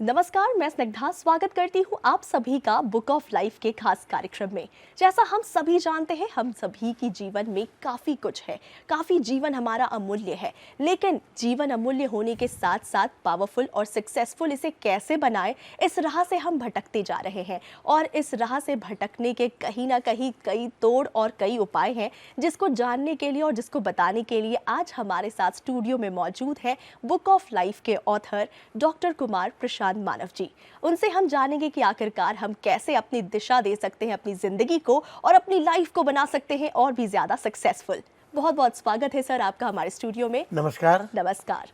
नमस्कार, मैं स्निग्धा स्वागत करती हूँ आप सभी का बुक ऑफ लाइफ के खास कार्यक्रम में। जैसा हम सभी जानते हैं, हम सभी की जीवन में काफ़ी कुछ है, काफ़ी जीवन हमारा अमूल्य है। लेकिन जीवन अमूल्य होने के साथ साथ पावरफुल और सक्सेसफुल इसे कैसे बनाएं, इस राह से हम भटकते जा रहे हैं। और इस राह से भटकने के कहीं ना कहीं कई तोड़ और कई उपाय हैं, जिसको जानने के लिए और जिसको बताने के लिए आज हमारे साथ स्टूडियो में मौजूद है बुक ऑफ लाइफ के ऑथर डॉक्टर कुमार प्रशांत मानव जी। उनसे हम जानेंगे कि आखिरकार हम कैसे अपनी दिशा दे सकते हैं अपनी जिंदगी को और अपनी लाइफ को बना सकते हैं और भी ज्यादा सक्सेसफुल। बहुत बहुत स्वागत है सर आपका हमारे स्टूडियो में। नमस्कार। नमस्कार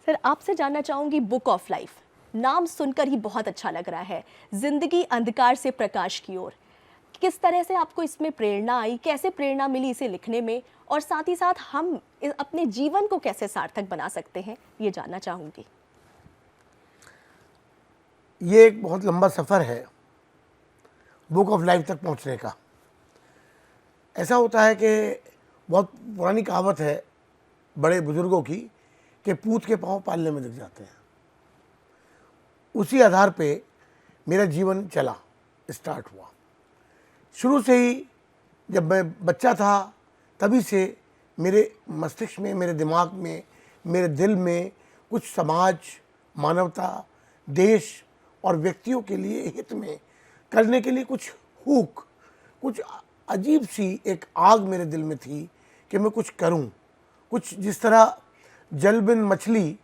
सर, आपसे जानना चाहूंगी, बुक ऑफ लाइफ नाम सुनकर ही बहुत अच्छा लग रहा है, जिंदगी अंधकार से प्रकाश की ओर। किस तरह से आपको इसमें प्रेरणा आई, कैसे प्रेरणा मिली इसे लिखने में, और साथ ही साथ हम अपने जीवन को कैसे सार्थक बना सकते हैं, ये जानना चाहूंगी। ये एक बहुत लंबा सफ़र है बुक ऑफ लाइफ तक पहुंचने का। ऐसा होता है कि बहुत पुरानी कहावत है बड़े बुजुर्गों की कि पूत के पांव पालने में दिख जाते हैं। उसी आधार पे मेरा जीवन चला, स्टार्ट हुआ। शुरू से ही जब मैं बच्चा था तभी से मेरे मस्तिष्क में, मेरे दिमाग में, मेरे दिल में कुछ समाज, मानवता, देश और व्यक्तियों के लिए हित में करने के लिए कुछ हुक, कुछ अजीब सी एक आग मेरे दिल में थी कि मैं कुछ करूं। कुछ जिस तरह जल बिन मछली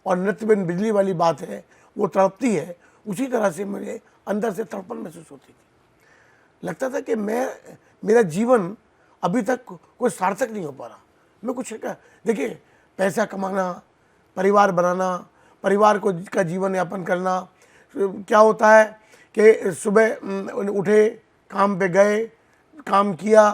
और नृत्य बिन बिजली वाली बात है, वो तड़पती है, उसी तरह से मेरे अंदर से तड़पन महसूस होती थी। लगता था कि मेरा जीवन अभी तक कोई सार्थक नहीं हो पा रहा। मैं कुछ देखिए, पैसा कमाना, परिवार बनाना, परिवार को का जीवन यापन करना, क्या होता है कि सुबह उठे, काम पे गए, काम किया,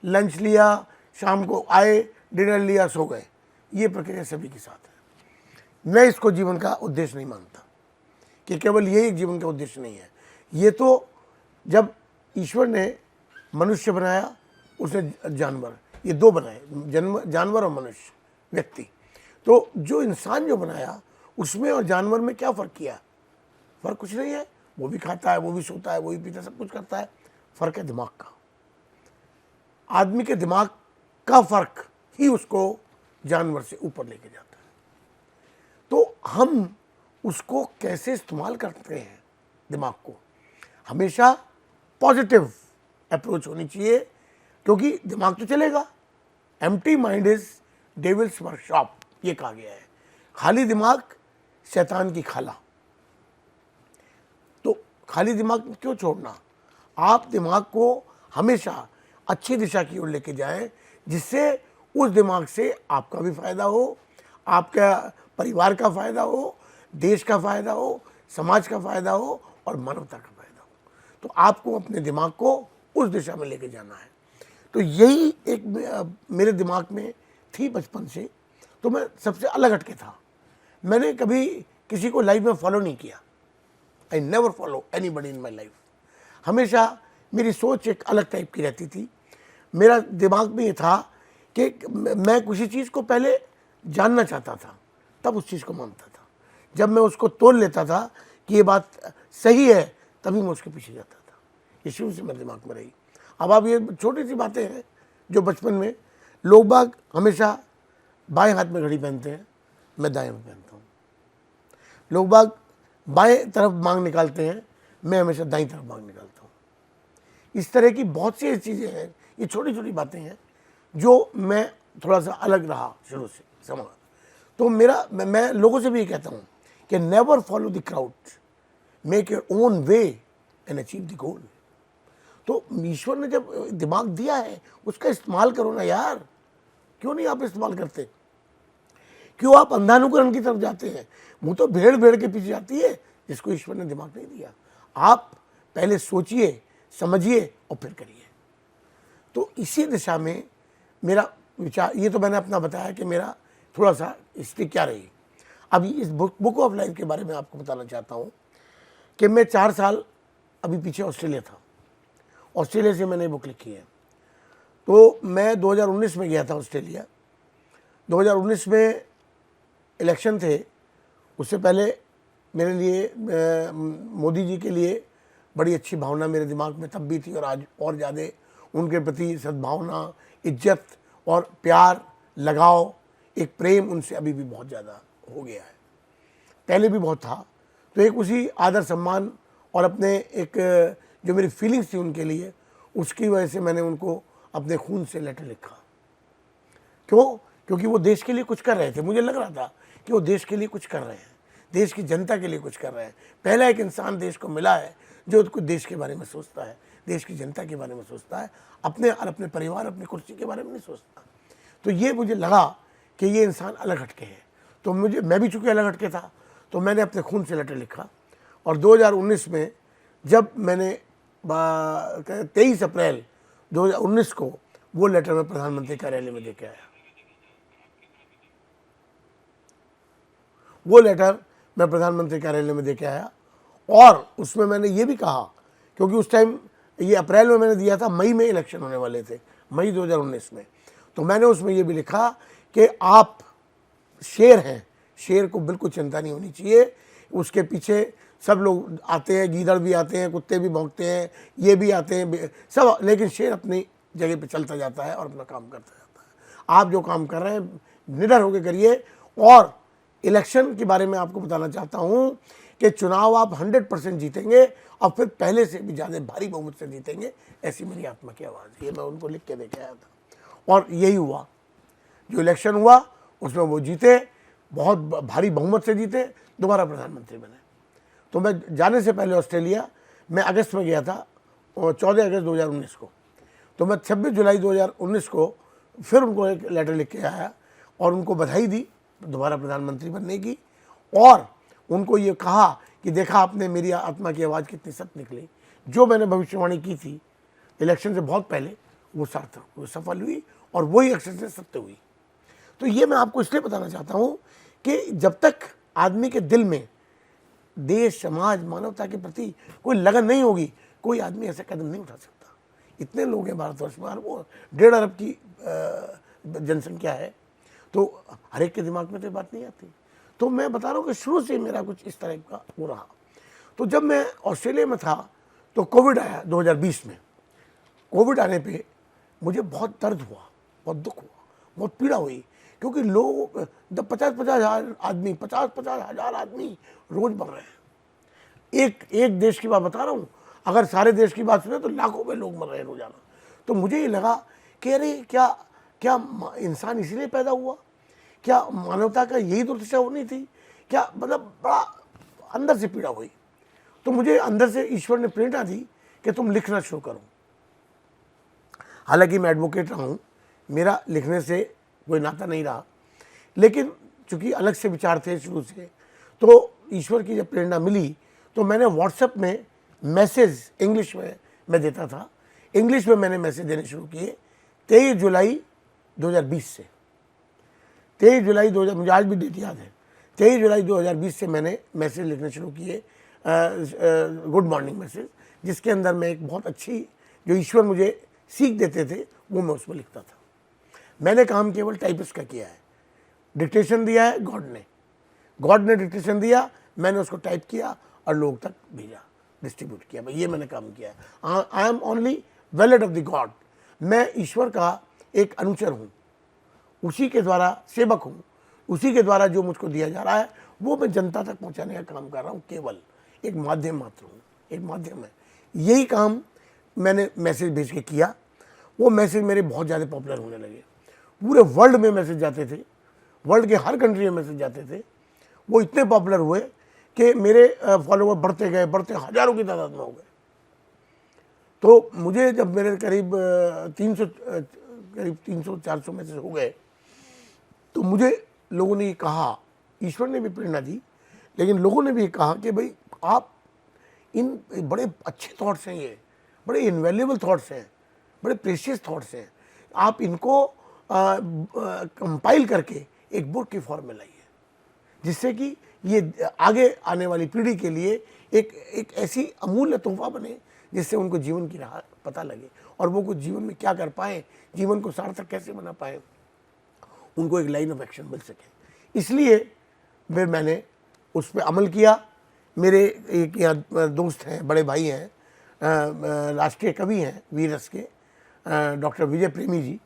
लंच लिया, शाम को आए, डिनर लिया, सो गए। ये प्रक्रिया सभी के साथ है। मैं इसको जीवन का उद्देश्य नहीं मानता कि केवल यही एक जीवन का उद्देश्य नहीं है। ये तो जब ईश्वर ने मनुष्य बनाया, उसने जानवर, ये दो बनाए, जानवर और मनुष्य व्यक्ति। तो जो इंसान जो बनाया, उसमें और जानवर में क्या फ़र्क किया? फ़र्क कुछ नहीं है। वो भी खाता है, वो भी सोता है, वो भी पीता है, सब कुछ करता है। फ़र्क है दिमाग का। आदमी के दिमाग का फ़र्क ही उसको जानवर से ऊपर लेके जाता है। तो हम उसको कैसे इस्तेमाल करते हैं, दिमाग को, हमेशा पॉजिटिव अप्रोच होनी चाहिए, क्योंकि दिमाग तो चलेगा। Empty mind is devils workshop, ये कहा गया है। खाली दिमाग शैतान की खाला। तो खाली दिमाग क्यों छोड़ना? आप दिमाग को हमेशा अच्छी दिशा की ओर लेके जाएं, जिससे उस दिमाग से आपका भी फायदा हो, आपका परिवार का फायदा हो, देश का फायदा हो, समाज का फायदा हो और मानवता का फायदा हो। तो आपको अपने दिमाग को उस दिशा में लेके जाना है। तो यही एक मेरे दिमाग में थी बचपन से। तो मैं सबसे अलग हटके था। मैंने कभी किसी को लाइफ में फॉलो नहीं किया। I never follow anybody in my life. हमेशा मेरी सोच एक अलग टाइप की रहती थी। मेरा दिमाग में ये था कि मैं किसी चीज़ को पहले जानना चाहता था, तब उस चीज़ को मानता था। जब मैं उसको तोल लेता था कि ये बात सही है, तभी मैं उसके पीछे जाता था। ये शुरू से मेरे दिमाग में रही। अब आप ये छोटी सी बातें हैं जो बचपन में लोग बाग हमेशा बाएं हाथ में घड़ी पहनते हैं, मैं दाएं में पहनता हूँ। लोग बाग बाएं तरफ मांग निकालते हैं, मैं हमेशा दाईं तरफ मांग निकालता हूँ। इस तरह की बहुत सी चीज़ें हैं, ये छोटी छोटी बातें हैं जो मैं थोड़ा सा अलग रहा शुरू से समाज। तो मैं लोगों से भी ये कहता हूँ कि never follow the crowd, make your own way and achieve the goal. तो ईश्वर ने जब दिमाग दिया है, उसका इस्तेमाल करो ना यार। क्यों नहीं आप इस्तेमाल करते? क्यों आप अंधानुकरण की तरफ जाते हैं? वो तो भेड़ के पीछे जाती है जिसको ईश्वर ने दिमाग नहीं दिया। आप पहले सोचिए, समझिए और फिर करिए। तो इसी दिशा में मेरा विचार, ये तो मैंने अपना बताया कि मेरा थोड़ा सा हिस्ट्री क्या रही। अभी इस बुक ऑफ लाइफ के बारे में आपको बताना चाहता हूँ कि मैं 4 साल अभी पीछे ऑस्ट्रेलिया था। ऑस्ट्रेलिया से मैंने बुक लिखी है। तो मैं 2019 में गया था ऑस्ट्रेलिया। 2019 में इलेक्शन थे, उससे पहले मेरे लिए मोदी जी के लिए बड़ी अच्छी भावना मेरे दिमाग में तब भी थी, और आज और ज़्यादा उनके प्रति सद्भावना, इज्जत और प्यार, लगाव, एक प्रेम उनसे अभी भी बहुत ज़्यादा हो गया है। पहले भी बहुत था, तो एक उसी आदर सम्मान और अपने एक जो मेरी फीलिंग्स थी उनके लिए, उसकी वजह से मैंने उनको अपने खून से लेटर लिखा। क्यों? क्योंकि वो देश के लिए कुछ कर रहे थे। मुझे लग रहा था कि वो देश के लिए कुछ कर रहे हैं, देश की जनता के लिए कुछ कर रहे हैं। पहला एक इंसान देश को मिला है जो कुछ देश के बारे में सोचता है, देश की जनता के बारे में सोचता है, अपने और अपने परिवार, अपनी कुर्सी के बारे में नहीं सोचता। तो ये मुझे लगा कि ये इंसान अलग हटके है। तो मैं भी चूँकि अलग हटके था, तो मैंने अपने खून से लेटर लिखा। और 2019 में जब मैंने 23 अप्रैल 2019 को वो लेटर मैं प्रधानमंत्री कार्यालय में देके आया। वो लेटर मैं प्रधानमंत्री कार्यालय में देके आया, और उसमें मैंने ये भी कहा, क्योंकि उस टाइम ये अप्रैल में मैंने दिया था, मई में इलेक्शन होने वाले थे, मई 2019 में। तो मैंने उसमें ये भी लिखा कि आप शेर हैं, शेर को बिल्कुल चिंता नहीं होनी चाहिए, उसके पीछे सब लोग आते हैं, गीदड़ भी आते हैं, कुत्ते भी भौंकते हैं, ये भी आते हैं सब, लेकिन शेर अपनी जगह पे चलता जाता है और अपना काम करता जाता है। आप जो काम कर रहे हैं निडर होकर करिए। और इलेक्शन के बारे में आपको बताना चाहता हूं कि चुनाव आप 100% जीतेंगे, और फिर पहले से भी ज़्यादा भारी बहुमत से जीतेंगे, ऐसी मेरी आत्मा की आवाज़। ये मैं उनको लिख के देके आया था, और यही हुआ। जो इलेक्शन हुआ उसमें वो जीते, बहुत भारी बहुमत से जीते, दोबारा प्रधानमंत्री बने। तो मैं जाने से पहले ऑस्ट्रेलिया मैं अगस्त में गया था, 14 अगस्त 2019 को। तो मैं 26 जुलाई 2019 को फिर उनको एक लेटर लिख के आया और उनको बधाई दी दोबारा प्रधानमंत्री बनने की, और उनको ये कहा कि देखा आपने मेरी आत्मा की आवाज़ कितनी सत्य निकली। जो मैंने भविष्यवाणी की थी इलेक्शन से बहुत पहले, वो सार्थक, वो सफल हुई, और वही इलेक्शन से सत्य हुई। तो ये मैं आपको इसलिए बताना चाहता हूँ कि जब तक आदमी के दिल में देश, समाज, मानवता के प्रति कोई लगन नहीं होगी, कोई आदमी ऐसा कदम नहीं उठा सकता। इतने लोग हैं भारतवर्ष में, वो 1.5 अरब की जनसंख्या है, तो हर एक के दिमाग में तो बात नहीं आती। तो मैं बता रहा हूँ कि शुरू से मेरा कुछ इस तरह का हो रहा। तो जब मैं ऑस्ट्रेलिया में था तो कोविड आया 2020 में। कोविड आने पे मुझे बहुत दर्द हुआ, बहुत दुख हुआ, बहुत पीड़ा हुई, क्योंकि लोग 50-50 हज़ार आदमी, 50-50 हज़ार आदमी रोज मर रहे हैं। एक देश की बात बता रहा हूँ, अगर सारे देश की बात सुने तो लाखों में लोग मर रहे हैं रोजाना। तो मुझे ये लगा कि अरे क्या क्या इंसान इसीलिए पैदा हुआ? क्या मानवता का यही दुर्दशा होनी थी क्या? मतलब बड़ा अंदर से पीड़ा हुई। तो मुझे अंदर से ईश्वर ने प्रेरणा दी कि तुम लिखना शुरू करो। हालांकि मैं एडवोकेट रहा हूँ, मेरा लिखने से कोई नाता नहीं रहा, लेकिन चूंकि अलग से विचार थे शुरू से, तो ईश्वर की जब प्रेरणा मिली तो मैंने व्हाट्सएप में मैसेज इंग्लिश में मैं देता था। इंग्लिश में मैंने मैसेज देने शुरू किए 23 जुलाई 2020 से। 23 जुलाई 2000, मुझे आज भी डेट याद है, 23 जुलाई 2020 से मैंने मैसेज लिखने शुरू किए, गुड मॉर्निंग मैसेज, जिसके अंदर मैं एक बहुत अच्छी, जो ईश्वर मुझे सीख देते थे, वो मैं उसमें लिखता था। मैंने काम केवल टाइपिस्ट का किया है, डिक्टेशन दिया है गॉड ने डिक्टेशन दिया, मैंने उसको टाइप किया और लोग तक भेजा, डिस्ट्रीब्यूट किया। भाई ये मैंने काम किया है। I am only wallet of the God. मैं ईश्वर का एक अनुचर हूँ, उसी के द्वारा सेवक हूँ, उसी के द्वारा जो मुझको दिया जा रहा है वो मैं जनता तक पहुँचाने का काम कर रहा हूँ। केवल एक माध्यम मात्र हूँ, एक माध्यम है। यही काम मैंने मैसेज भेज के किया। वो मैसेज मेरे बहुत ज़्यादा पॉपुलर होने लगे, पूरे वर्ल्ड में मैसेज जाते थे, वर्ल्ड के हर कंट्री में मैसेज जाते थे। वो इतने पॉपुलर हुए कि मेरे फॉलोवर बढ़ते गए, बढ़ते हज़ारों की तादाद में हो गए। तो मुझे जब मेरे करीब 300-400 मैसेज हो गए, तो मुझे लोगों ने ये कहा, ईश्वर ने भी प्रेरणा दी, लेकिन लोगों ने भी कहा कि भाई आप इन बड़े अच्छे थॉट्स हैं, ये बड़े इनवैल्यूएबल थॉट्स हैं, बड़े प्रेशियस थॉट्स हैं, आप इनको कंपाइल करके एक बुक की फॉर्म में लाइए, जिससे कि ये आगे आने वाली पीढ़ी के लिए एक ऐसी अमूल्य तोहफा बने जिससे उनको जीवन की राह पता लगे और वो कुछ जीवन में क्या कर पाएँ, जीवन को सार्थक कैसे बना पाएँ, उनको एक लाइन ऑफ एक्शन मिल सके। इसलिए फिर मैंने उस पर अमल किया। मेरे एक यहाँ दोस्त हैं, बड़े भाई हैं, राष्ट्रीय कवि हैं वीर रस के, डॉक्टर विजय प्रेमी जी,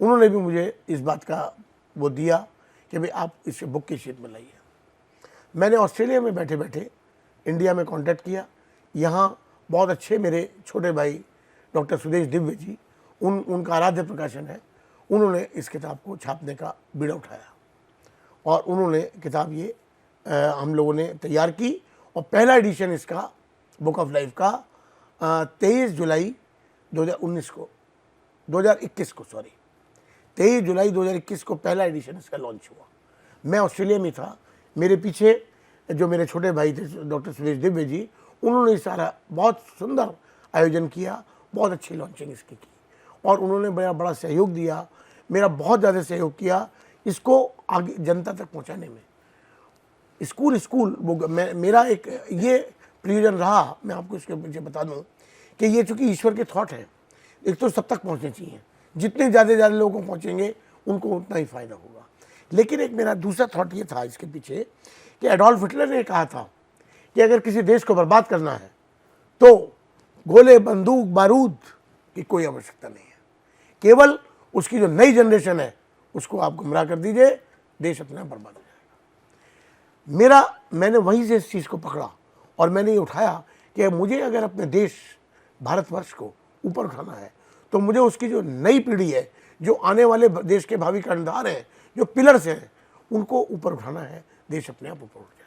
उन्होंने भी मुझे इस बात का वो दिया कि भाई आप इसे बुक की शीट में लाइए। मैंने ऑस्ट्रेलिया में बैठे बैठे इंडिया में कांटेक्ट किया। यहाँ बहुत अच्छे मेरे छोटे भाई डॉक्टर सुदेश दिव्य जी, उनका आराध्य प्रकाशन है, उन्होंने इस किताब को छापने का बीड़ा उठाया और उन्होंने किताब ये हम लोगों ने तैयार की और पहला एडिशन इसका बुक ऑफ लाइफ का 23 जुलाई 2021 को पहला एडिशन इसका लॉन्च हुआ। मैं ऑस्ट्रेलिया में था, मेरे पीछे जो मेरे छोटे भाई थे डॉक्टर सुरेश दिव्य जी, उन्होंने सारा बहुत सुंदर आयोजन किया, बहुत अच्छी लॉन्चिंग इसकी की और उन्होंने बड़ा बड़ा सहयोग दिया, मेरा बहुत ज़्यादा सहयोग किया इसको आगे जनता तक पहुंचाने में। स्कूल वो मेरा एक ये प्रयोजन रहा। मैं आपको इसके पीछे बता दूं कि ये चूँकि ईश्वर के थॉट है, एक तो सब तक पहुंचने चाहिए, जितने ज़्यादा लोगों को पहुंचेंगे उनको उतना ही फ़ायदा होगा। लेकिन एक मेरा दूसरा थॉट ये था इसके पीछे कि एडोल्फ हिटलर ने कहा था कि अगर किसी देश को बर्बाद करना है तो गोले, बंदूक, बारूद की कोई आवश्यकता नहीं है, केवल उसकी जो नई जनरेशन है उसको आप गुमराह कर दीजिए, देश अपने आप बर्बाद हो जाएगा। मैंने वहीं से इस चीज़ को पकड़ा और मैंने ये उठाया कि मुझे अगर अपने देश भारतवर्ष को ऊपर उठाना है तो मुझे उसकी जो नई पीढ़ी है, जो आने वाले देश के भावी कर्णधार हैं, जो पिलर्स हैं, उनको ऊपर उठाना है, देश अपने आप ऊपर उठ जाएगा।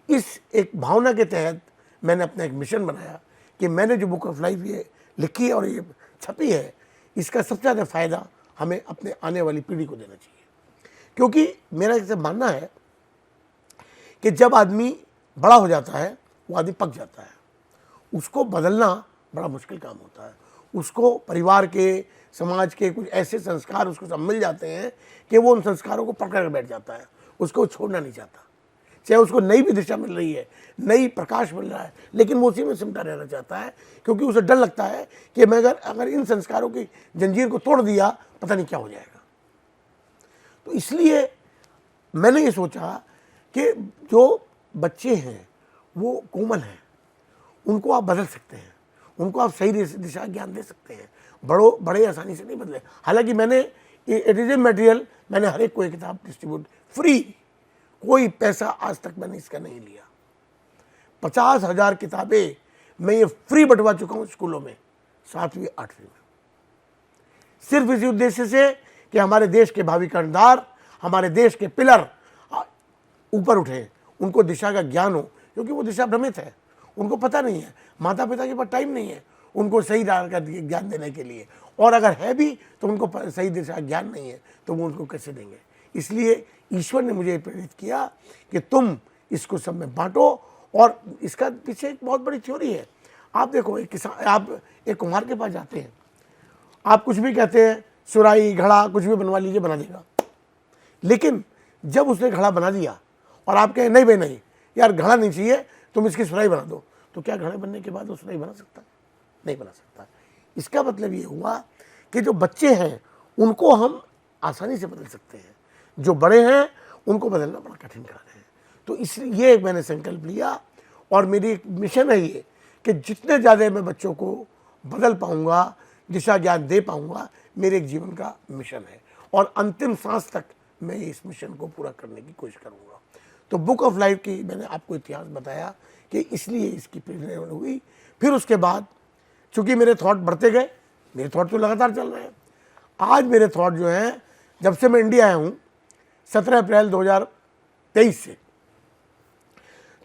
इस एक भावना के तहत मैंने अपना एक मिशन बनाया कि मैंने जो बुक ऑफ लाइफ ये लिखी है और ये छपी है, इसका सबसे ज़्यादा फ़ायदा हमें अपने आने वाली पीढ़ी को देना चाहिए। क्योंकि मेरा ऐसे मानना है कि जब आदमी बड़ा हो जाता है वो आदमी पक जाता है, उसको बदलना बड़ा मुश्किल काम होता है। उसको परिवार के, समाज के कुछ ऐसे संस्कार उसको सब मिल जाते हैं कि वो उन संस्कारों को पकड़ कर बैठ जाता है, उसको छोड़ना नहीं चाहता। चाहे उसको नई भी दिशा मिल रही है, नई प्रकाश मिल रहा है, लेकिन वो उसी में सिमटा रहना चाहता है क्योंकि उसे डर लगता है कि मैं अगर इन संस्कारों की जंजीर को तोड़ दिया पता नहीं क्या हो जाएगा। तो इसलिए मैंने ये सोचा कि जो बच्चे हैं वो कोमल हैं, उनको आप बदल सकते हैं, उनको आप सही दिशा ज्ञान दे सकते हैं। बड़े आसानी से नहीं बदले। हालांकि मैंने इट इज़ ए मटेरियल, मैंने हर एक को एक किताब डिस्ट्रीब्यूट फ्री, कोई पैसा आज तक मैंने इसका नहीं लिया। 50,000 किताबें मैं ये फ्री बंटवा चुका हूँ स्कूलों में, 7वीं 8वीं में, सिर्फ इसी उद्देश्य से कि हमारे देश के भावी कर्णधार, हमारे देश के पिलर ऊपर उठे, उनको दिशा का ज्ञान हो, क्योंकि वो दिशा भ्रमित है, उनको पता नहीं है, माता पिता के पास टाइम नहीं है उनको सही राह का ज्ञान देने के लिए, और अगर है भी तो उनको सही दिशा ज्ञान नहीं है तो वो उनको कैसे देंगे। इसलिए ईश्वर ने मुझे प्रेरित किया कि तुम इसको सब में बांटो। और इसका पीछे एक बहुत बड़ी थ्योरी है। आप देखो, एक किसान, आप एक कुम्हार के पास जाते हैं, आप कुछ भी कहते हैं, सुराही, घड़ा, कुछ भी बनवा लीजिए, बना देगा। लेकिन जब उसने घड़ा बना दिया और आप कहें नहीं भाई नहीं यार, घड़ा नहीं चाहिए, तुम इसकी सुराही बना दो, तो क्या घड़े बनने के बाद वो सुराही बना सकता है? नहीं बना सकता। इसका मतलब ये हुआ कि जो बच्चे हैं उनको हम आसानी से बदल सकते हैं, जो बड़े हैं उनको बदलना बड़ा कठिन कार्य है। तो इसलिए मैंने संकल्प लिया और मेरी एक मिशन है ये कि जितने ज़्यादा मैं बच्चों को बदल पाऊँगा, दिशा ज्ञान दे पाऊँगा, मेरे एक जीवन का मिशन है और अंतिम सांस तक मैं इस मिशन को पूरा करने की कोशिश करूँगा। तो बुक ऑफ लाइफ की मैंने आपको इतिहास बताया कि इसलिए इसकी प्रेरणा हुई। फिर उसके बाद चूँकि मेरे थॉट बढ़ते गए, मेरे थॉट तो लगातार चल रहे हैं। आज मेरे थॉट जो हैं, जब से मैं इंडिया आया हूँ 17 अप्रैल 2023 से,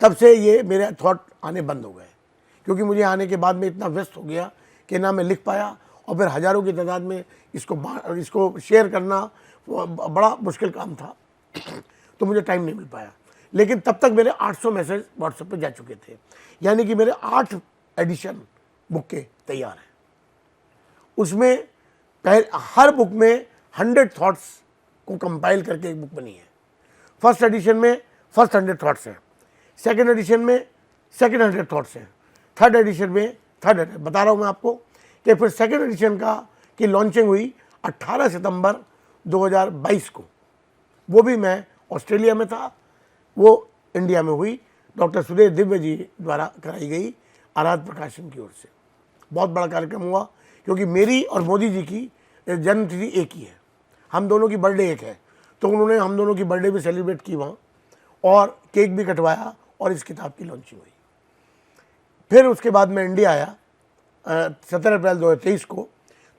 तब से ये मेरे थॉट आने बंद हो गए, क्योंकि मुझे आने के बाद में इतना व्यस्त हो गया कि ना मैं लिख पाया, और फिर हज़ारों की तादाद में इसको शेयर करना बड़ा मुश्किल काम था तो मुझे टाइम नहीं मिल पाया। लेकिन तब तक मेरे 800 मैसेज व्हाट्सएप पे जा चुके थे, यानी कि मेरे 8 एडिशन बुक के तैयार हैं। उसमें हर बुक में 100 थॉट्स को कंपाइल करके एक बुक बनी है। फर्स्ट एडिशन में फर्स्ट 100 थॉट्स हैं, सेकंड एडिशन में सेकंड 100 थॉट्स हैं, थर्ड एडिशन में थर्ड 100। बता रहा हूँ मैं आपको कि फिर सेकेंड एडिशन की लॉन्चिंग हुई 18 सितंबर 2022 को। वो भी मैं ऑस्ट्रेलिया में था, वो इंडिया में हुई, डॉक्टर सुरेश दिव्य जी द्वारा कराई गई आराध प्रकाशन की ओर से। बहुत बड़ा कार्यक्रम हुआ, क्योंकि मेरी और मोदी जी की जन्मतिथि एक ही है, हम दोनों की बर्थडे एक है, तो उन्होंने हम दोनों की बर्थडे भी सेलिब्रेट की वहाँ, और केक भी कटवाया और इस किताब की लॉन्चिंग हुई। फिर उसके बाद मैं इंडिया आया 17 अप्रैल 2023 को,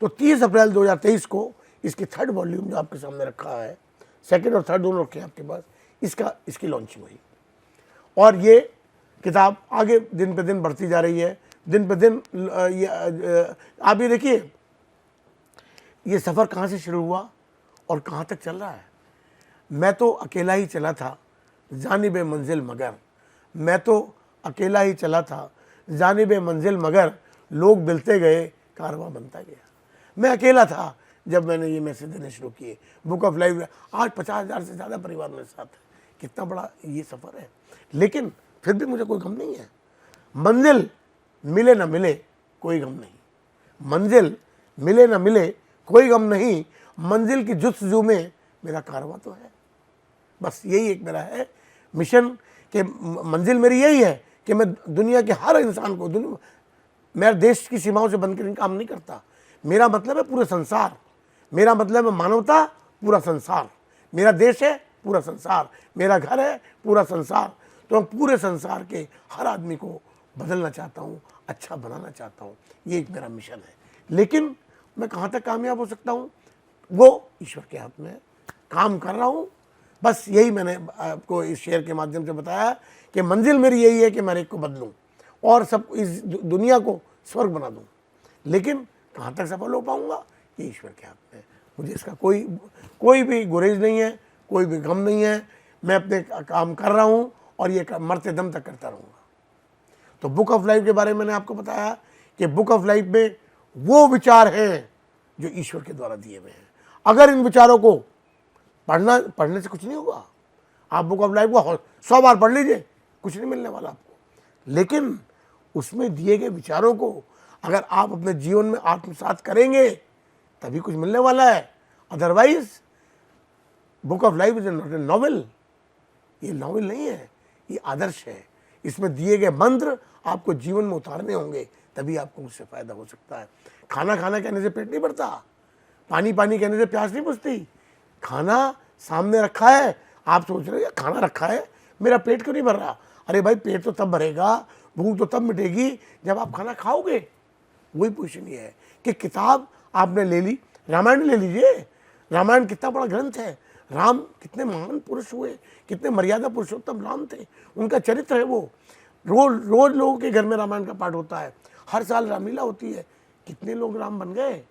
तो 30 अप्रैल 2023 को इसकी थर्ड वॉल्यूम जो आपके सामने रखा है, सेकंड और थर्ड दोनों रखे हैं आपके पास, इसकी लॉन्चिंग हुई। और ये किताब आगे दिन पे दिन बढ़ती जा रही है, दिन पे दिन आप ये देखिए ये सफ़र कहाँ से शुरू हुआ और कहाँ तक चल रहा है। मैं तो अकेला ही चला था जानिबे मंजिल मगर, मैं तो अकेला ही चला था जानिबे मंजिल मगर, लोग मिलते गए कारवां बनता गया। मैं अकेला था जब मैंने ये मैसेज देने शुरू किए। बुक ऑफ लाइफ आज 50,000 से ज़्यादा परिवार मेरे साथ है, कितना बड़ा ये सफ़र है, लेकिन फिर भी मुझे कोई गम नहीं है। मंजिल मिले ना मिले कोई गम नहीं, मंजिल मिले ना मिले कोई गम नहीं, मंजिल की जुस्तजू में मेरा कारवां तो है। बस यही एक मेरा है मिशन, कि मंजिल मेरी यही है कि मैं दुनिया के हर इंसान को, मैं देश की सीमाओं से बनकर काम नहीं करता। मेरा मतलब है पूरे संसार, मेरा मतलब है मानवता, पूरा संसार। मेरा देश है पूरा संसार, मेरा घर है पूरा संसार। तो मैं पूरे संसार के हर आदमी को बदलना चाहता हूँ, अच्छा बनाना चाहता हूँ, ये एक मेरा मिशन है। लेकिन मैं कहाँ तक कामयाब हो सकता हूँ, वो ईश्वर के हाथ में है। काम कर रहा हूँ, बस यही मैंने आपको इस शेयर के माध्यम से बताया कि मंजिल मेरी यही है कि मैं एक को बदलूँ और सब इस दुनिया को स्वर्ग बना दूँ। लेकिन कहाँ तक सफल हो पाऊँगा, ये ईश्वर के हाथ में है। मुझे इसका कोई भी गुरेज नहीं है, कोई भी गम नहीं है। मैं अपने काम कर रहा हूँ और ये मरते दम तक करता रहूँगा। तो बुक ऑफ लाइफ के बारे में मैंने आपको बताया कि बुक ऑफ लाइफ में वो विचार हैं जो ईश्वर के द्वारा दिए हुए हैं। अगर इन विचारों को पढ़ने से कुछ नहीं होगा। आप बुक ऑफ लाइफ को 100 बार पढ़ लीजिए, कुछ नहीं मिलने वाला आपको। लेकिन उसमें दिए गए विचारों को अगर आप अपने जीवन में आत्मसात करेंगे तभी कुछ मिलने वाला है। Otherwise book of life is not a novel, ये नॉवेल नहीं है, ये आदर्श है। इसमें दिए गए मंत्र आपको जीवन में उतारने होंगे, तभी आपको उससे फायदा हो सकता है। खाना खाना कहने से पेट नहीं भरता, पानी पानी कहने से प्यास नहीं बुझती। खाना सामने रखा है, आप सोच रहे हैं खाना रखा है, मेरा पेट क्यों नहीं भर रहा? अरे भाई, पेट तो तब भरेगा, भूख तो तब मिटेगी जब आप खाना खाओगे। वही पोजीशन ये है कि किताब आपने ले ली, रामायण ले लीजिए। रामायण कितना बड़ा ग्रंथ है, राम कितने महान पुरुष हुए, कितने मर्यादा पुरुषोत्तम राम थे, उनका चरित्र है वो। रोज लोगों के घर में रामायण का पाठ होता है, हर साल रामलीला होती है। कितने लोग राम बन गए,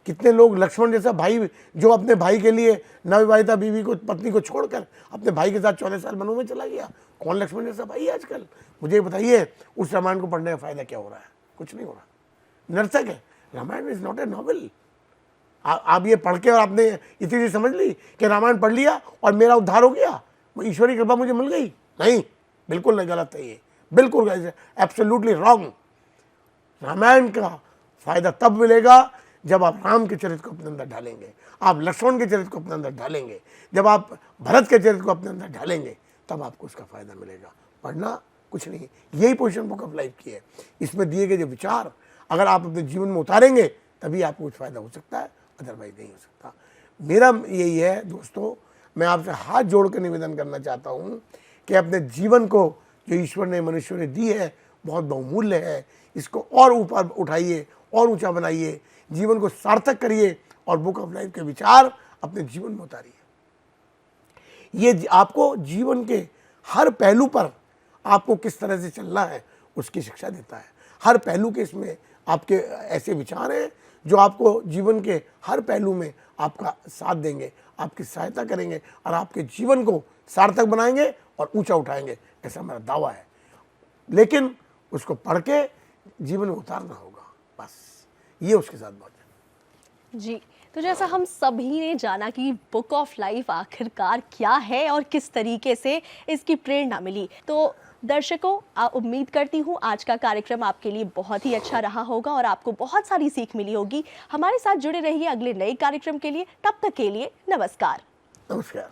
कितने लोग लक्ष्मण जैसा भाई, जो अपने भाई के लिए नवविवाहिता बीवी को, पत्नी को छोड़कर अपने भाई के साथ 14 साल वनों में चला गया। कौन लक्ष्मण जैसा भाई है आजकल? मुझे बताइए, उस रामायण को पढ़ने का फायदा क्या हो रहा है? कुछ नहीं हो रहा, नर्तक है। Ramayan is not a novel. आप ये पढ़ के और आपने इतनी चीज समझ ली कि रामायण पढ़ लिया और मेरा उद्धार हो गया, ईश्वरी कृपा मुझे मिल गई। नहीं, बिल्कुल नहीं, गलत है ये, बिल्कुल एब्सोल्युटली रॉन्ग। रामायण का फायदा तब मिलेगा जब आप राम के चरित्र को अपने अंदर ढालेंगे, आप लक्ष्मण के चरित्र को अपने अंदर ढालेंगे, जब आप भरत के चरित्र को अपने अंदर ढालेंगे, तब आपको उसका फायदा मिलेगा। पढ़ना कुछ नहीं, यही पोजीशन बुक ऑफ लाइफ की है। इसमें दिए गए जो विचार अगर आप अपने जीवन में उतारेंगे तभी आपको कुछ फायदा हो सकता है, अदरवाइज नहीं हो सकता। मेरा यही है दोस्तों, मैं आपसे हाथ जोड़ कर निवेदन करना चाहता हूँ कि अपने जीवन को जो ईश्वर ने, मनुष्य ने दी है, बहुत बहुमूल्य है। इसको और ऊपर उठाइए और ऊंचा बनाइए, जीवन को सार्थक करिए और बुक ऑफ लाइफ के विचार अपने जीवन में उतारिए। ये आपको जीवन के हर पहलू पर आपको किस तरह से चलना है उसकी शिक्षा देता है। हर पहलू के इसमें आपके ऐसे विचार हैं जो आपको जीवन के हर पहलू में आपका साथ देंगे, आपकी सहायता करेंगे और आपके जीवन को सार्थक बनाएंगे और ऊंचा उठाएंगे, ऐसा मेरा दावा है। लेकिन उसको पढ़ के जीवन में उतारना होगा, बस ये उसके साथ बात है। जी, तो जैसा हम सभी ने जाना कि बुक ऑफ लाइफ आखिरकार क्या है और किस तरीके से इसकी प्रेरणा मिली, तो दर्शकों, उम्मीद करती हूँ आज का कार्यक्रम आपके लिए बहुत ही अच्छा रहा होगा और आपको बहुत सारी सीख मिली होगी। हमारे साथ जुड़े रहिए अगले नए कार्यक्रम के लिए। तब तक के लिए नमस्कार। नमस्कार।